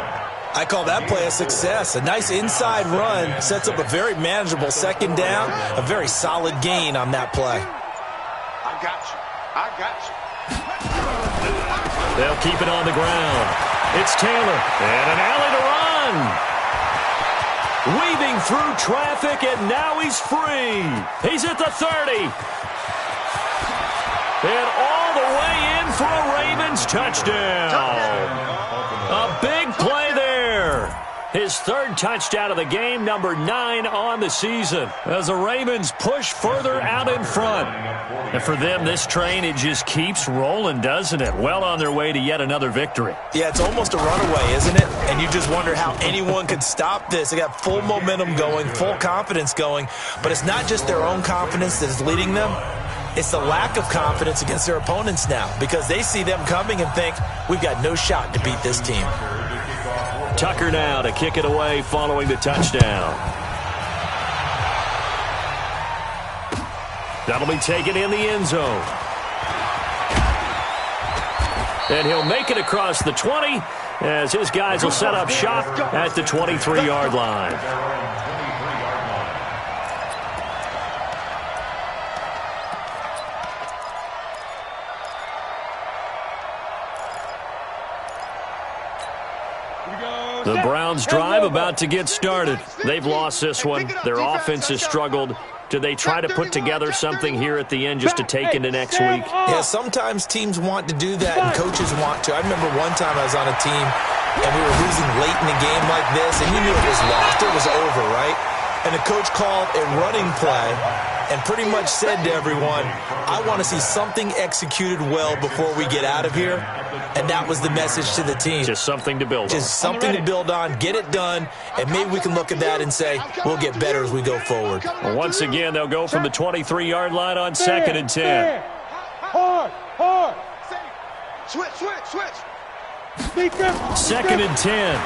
I call that play a success. A nice inside run sets up a very manageable second down, a very solid gain on that play. I got you. I got you. They'll keep it on the ground. It's Taylor, and an alley to run. Weaving through traffic, and now he's free. He's at the 30. And all the way in for a Ravens touchdown. A big play there. His 3rd touchdown of the game, number 9 on the season, as the Ravens push further out in front. And for them, this train, it just keeps rolling, doesn't it? Well on their way to yet another victory. Yeah, it's almost a runaway, isn't it? And you just wonder how anyone could stop this. They got full momentum going, full confidence going. But it's not just their own confidence that is leading them. It's the lack of confidence against their opponents now, because they see them coming and think, we've got no shot to beat this team. Tucker now to kick it away following the touchdown. That'll be taken in the end zone. And he'll make it across the 20 as his guys will set up shop at the 23-yard line. The Browns drive about to get started. They've lost this one. Their offense has struggled. Do they try to put together something here at the end just to take into next week? Yeah, sometimes teams want to do that and coaches want to. I remember one time I was on a team and we were losing late in a game like this, and you knew it was lost. It was over, right? And the coach called a running play and pretty much said to everyone, I want to see something executed well before we get out of here. And that was the message to the team. Just something to build on. Just something to build on, get it done, and maybe we can look at that and say, we'll get better as we go forward. Well, once again, they'll go from the 23-yard line on 2nd and 10. Hard. Switch. 2nd and 10.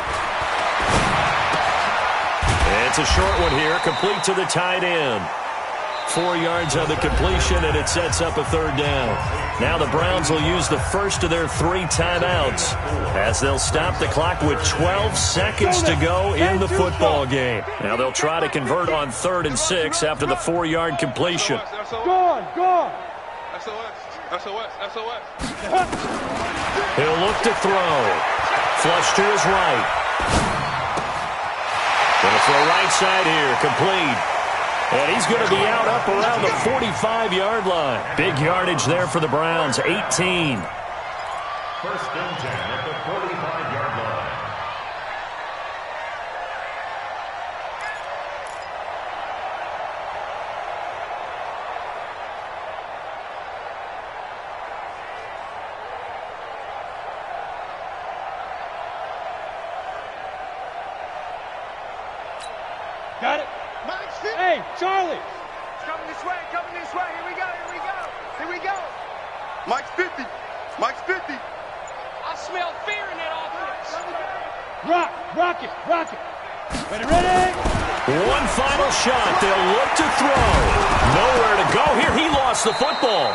It's a short one here, complete to the tight end. 4 yards on the completion, and it sets up a 3rd down. Now the Browns will use the first of their 3 timeouts as they'll stop the clock with 12 seconds to go in the football game. Now they'll try to convert on 3rd and 6 after the 4-yard completion. Go on. SOS. He'll look to throw. Flush to his right. Going to throw right side here, complete. And he's going to be out up around the 45-yard line. Big yardage there for the Browns, 18. 1st and 10 at the 45-yard line. Got it. Hey, Charlie. It's coming this way. Here we go. Mike's 50. I smell fear in that offense. Rock it. Ready? One final shot. They'll look to throw. Nowhere to go here. He lost the football.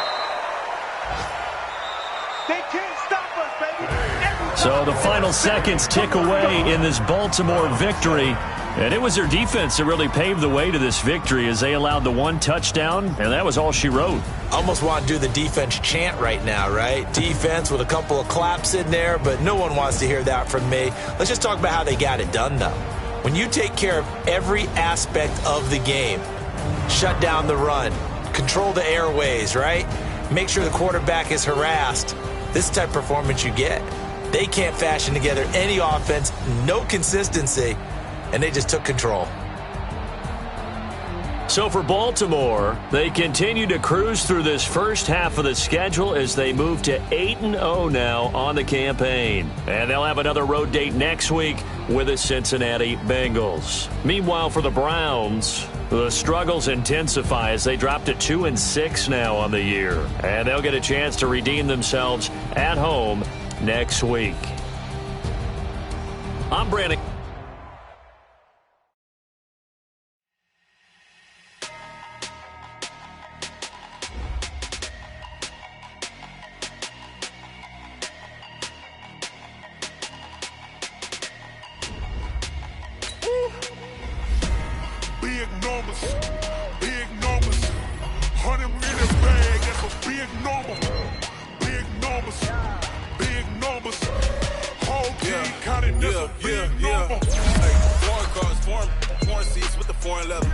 They can't stop us, baby. So the final seconds tick away in this Baltimore victory. And it was their defense that really paved the way to this victory as they allowed the 1 touchdown, and that was all she wrote. Almost want to do the defense chant right now, right? Defense with a couple of claps in there, but no one wants to hear that from me. Let's just talk about how they got it done, though. When you take care of every aspect of the game, shut down the run, control the airways, right? make sure the quarterback is harassed. This type of performance you get. They can't fashion together any offense, no consistency, and they just took control. So for Baltimore, they continue to cruise through this first half of the schedule as they move to 8-0 now on the campaign. And they'll have another road date next week with the Cincinnati Bengals. Meanwhile, for the Browns, the struggles intensify as they drop to 2-6 now on the year. And they'll get a chance to redeem themselves at home next week. I'm Brandon. Big numbers, 100 million bag, that's a big number. Big numbers, whole team counting, that's a big number. Hey, foreign cars, foreign seats with the foreign leather.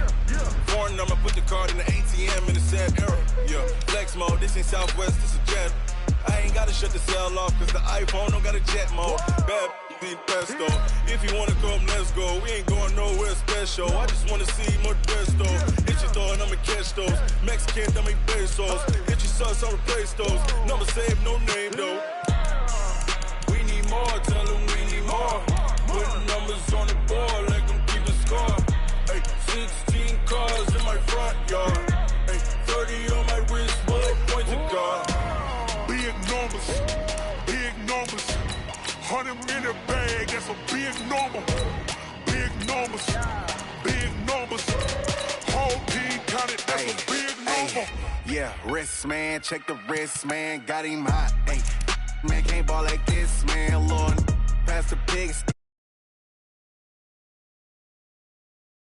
Foreign number, put the card in the ATM in the sad era. Yeah, flex mode, this ain't Southwest, this a jet. I ain't gotta shut the cell off, cause the iPhone don't got a jet mode. Bad need pesto. If you wanna come, let's go. We ain't going nowhere special. I just wanna see more Modesto. Hit your door and I'ma catch those. Mexican, I make pesos. Hit your sauce, I'll replace those. Number saved, no name though. We need more, tell them we need more. Putting numbers on the board, let them keep a score. Hey, 16 cars in my front yard. Hey, 30 on my wrist, bullet points of God. Big numbers, 100 million bag, that's a big number. Big numbers, whole team counted, that's a big number. Yeah, wrist man, check the wrist man, got him hot. Man can't ball like this, man. Lord, past the biggest.